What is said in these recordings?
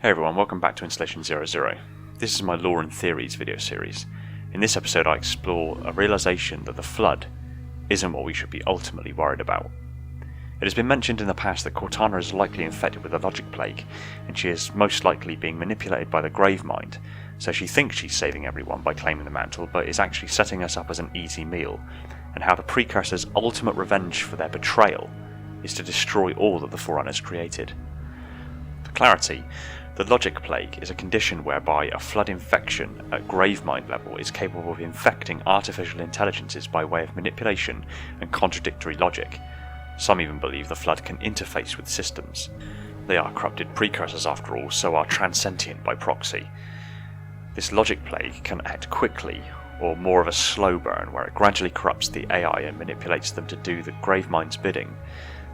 Hey everyone, welcome back to Installation 00. This is my Lore and Theories video series. In this episode I explore a realisation that the Flood isn't what we should be ultimately worried about. It has been mentioned in the past that Cortana is likely infected with the Logic Plague, and she is most likely being manipulated by the Gravemind, so she thinks she's saving everyone by claiming the mantle, but is actually setting us up as an easy meal, and how the Precursor's ultimate revenge for their betrayal is to destroy all that the Forerunners created. For clarity, the Logic Plague is a condition whereby a Flood infection at Gravemind level is capable of infecting artificial intelligences by way of manipulation and contradictory logic. Some even believe the Flood can interface with systems. They are corrupted precursors after all, so are transcendent by proxy. This Logic Plague can act quickly, or more of a slow burn where it gradually corrupts the AI and manipulates them to do the Gravemind's bidding.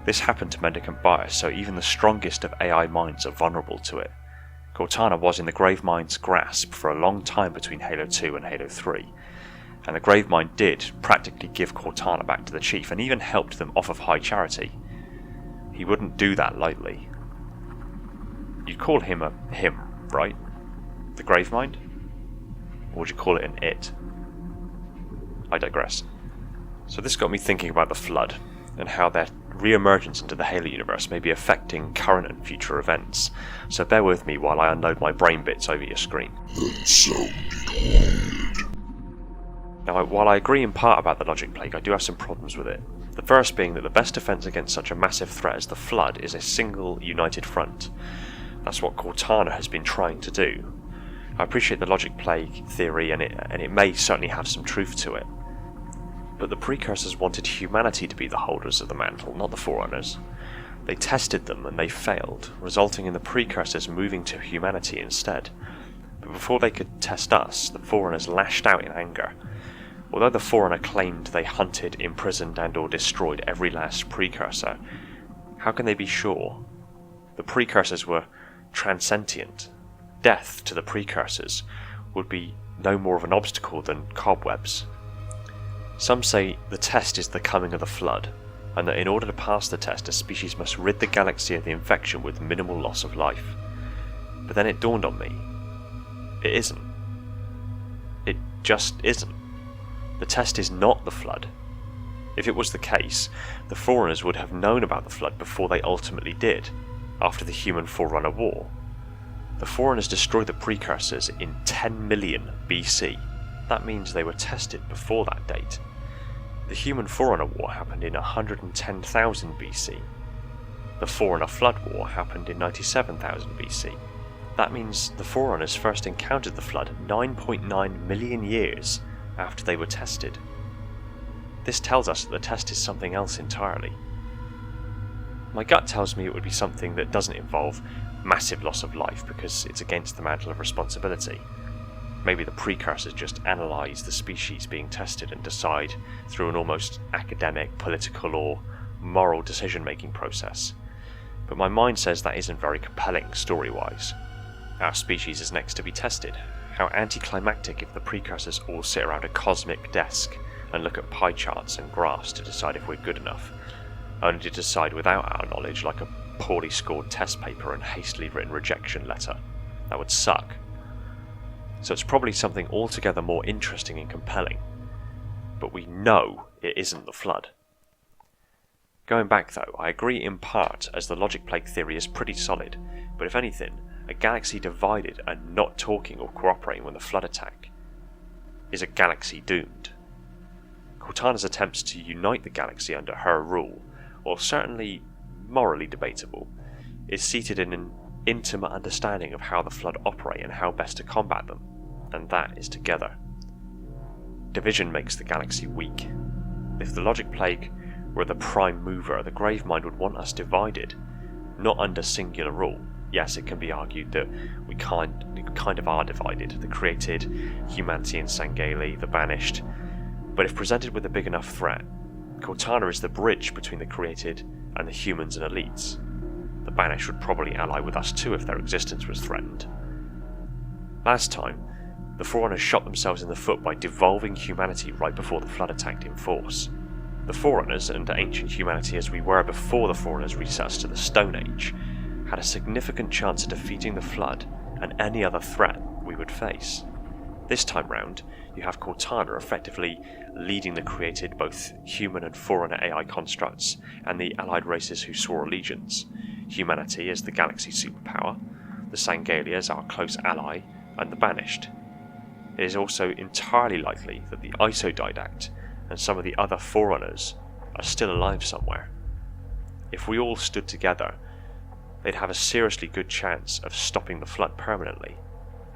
This happened to Mendicant Bias, so even the strongest of AI minds are vulnerable to it. Cortana was in the Gravemind's grasp for a long time between Halo 2 and Halo 3, and the Gravemind did practically give Cortana back to the Chief and even helped them off of high charity. He wouldn't do that lightly. You'd call him a him, right? The Gravemind? Or would you call it an it? I digress. So this got me thinking about the Flood, and how their re-emergence into the Halo universe may be affecting current and future events, so bear with me while I unload my brain bits over your screen. Now, while I agree in part about the Logic Plague, I do have some problems with it. The first being that the best defense against such a massive threat as the Flood is a single, united front. That's what Cortana has been trying to do. I appreciate the Logic Plague theory, and it may certainly have some truth to it. But the Precursors wanted humanity to be the holders of the mantle, not the Forerunners. They tested them and they failed, resulting in the Precursors moving to humanity instead. But before they could test us, the Forerunners lashed out in anger. Although the Forerunner claimed they hunted, imprisoned and/or destroyed every last Precursor, how can they be sure? The Precursors were transcendent. Death to the Precursors would be no more of an obstacle than cobwebs. Some say the test is the coming of the Flood, and that in order to pass the test, a species must rid the galaxy of the infection with minimal loss of life. But then it dawned on me, it isn't. It just isn't. The test is not the Flood. If it was the case, the Forerunners would have known about the Flood before they ultimately did, after the Human Forerunner War. The Forerunners destroyed the Precursors in 10 million BC. That means they were tested before that date. The Human Forerunner War happened in 110,000 BC. The Forerunner Flood War happened in 97,000 BC. That means the Forerunners first encountered the Flood 9.9 million years after they were tested. This tells us that the test is something else entirely. My gut tells me it would be something that doesn't involve massive loss of life because it's against the mantle of responsibility. Maybe the Precursors just analyse the species being tested and decide through an almost academic, political or moral decision-making process. But my mind says that isn't very compelling story-wise. Our species is next to be tested. How anticlimactic if the Precursors all sit around a cosmic desk and look at pie charts and graphs to decide if we're good enough, only to decide without our knowledge like a poorly scored test paper and hastily written rejection letter. That would suck. So it's probably something altogether more interesting and compelling. But we know it isn't the Flood. Going back though, I agree in part as the Logic Plague theory is pretty solid, but if anything, a galaxy divided and not talking or cooperating when the Flood attack is a galaxy doomed. Cortana's attempts to unite the galaxy under her rule, or certainly morally debatable, is seated in an intimate understanding of how the Flood operate and how best to combat them, and that is together. Division makes the galaxy weak. If the Logic Plague were the prime mover, the Gravemind would want us divided, not under singular rule. Yes, it can be argued that we kind of are divided, the created, humanity and Sangheili, the banished, but if presented with a big enough threat, Cortana is the bridge between the created and the humans and elites. The banished would probably ally with us too if their existence was threatened. Last time, the Forerunners shot themselves in the foot by devolving humanity right before the Flood attacked in force. The Forerunners, and ancient humanity as we were before the Forerunners reset us to the Stone Age, had a significant chance of defeating the Flood and any other threat we would face. This time round, you have Cortana effectively leading the created both human and foreigner AI constructs and the allied races who swore allegiance, humanity as the galaxy superpower, the Sangalia as our close ally, and the Banished. It is also entirely likely that the Isodidact and some of the other Forerunners are still alive somewhere. If we all stood together, they'd have a seriously good chance of stopping the Flood permanently,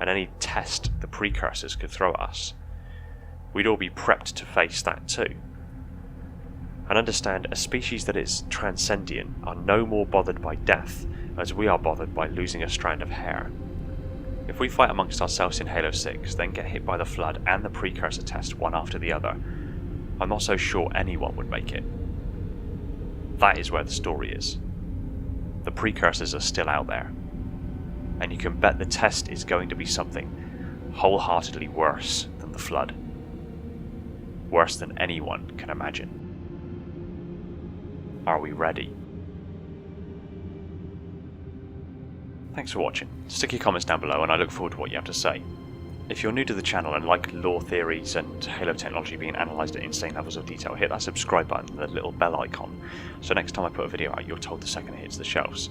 and any test the Precursors could throw at us. We'd all be prepped to face that too. And understand a species that is transcendent are no more bothered by death as we are bothered by losing a strand of hair. If we fight amongst ourselves in Halo 6, then get hit by the Flood and the Precursor test one after the other, I'm not so sure anyone would make it. That is where the story is. The Precursors are still out there, and you can bet the test is going to be something wholeheartedly worse than the Flood. Worse than anyone can imagine. Are we ready? Thanks for watching. Stick your comments down below and I look forward to what you have to say. If you're new to the channel and like lore theories and Halo technology being analysed at insane levels of detail, hit that subscribe button and the little bell icon, so next time I put a video out you're told the second it hits the shelves.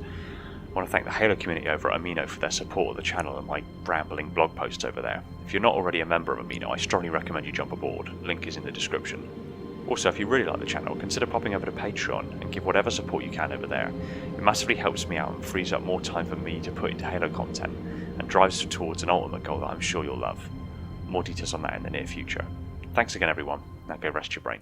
I want to thank the Halo community over at Amino for their support of the channel and my rambling blog posts over there. If you're not already a member of Amino, I strongly recommend you jump aboard, link is in the description. Also, if you really like the channel, consider popping over to Patreon and give whatever support you can over there. It massively helps me out and frees up more time for me to put into Halo content, and drives towards an ultimate goal that I'm sure you'll love. More details on that in the near future. Thanks again everyone, now go rest your brain.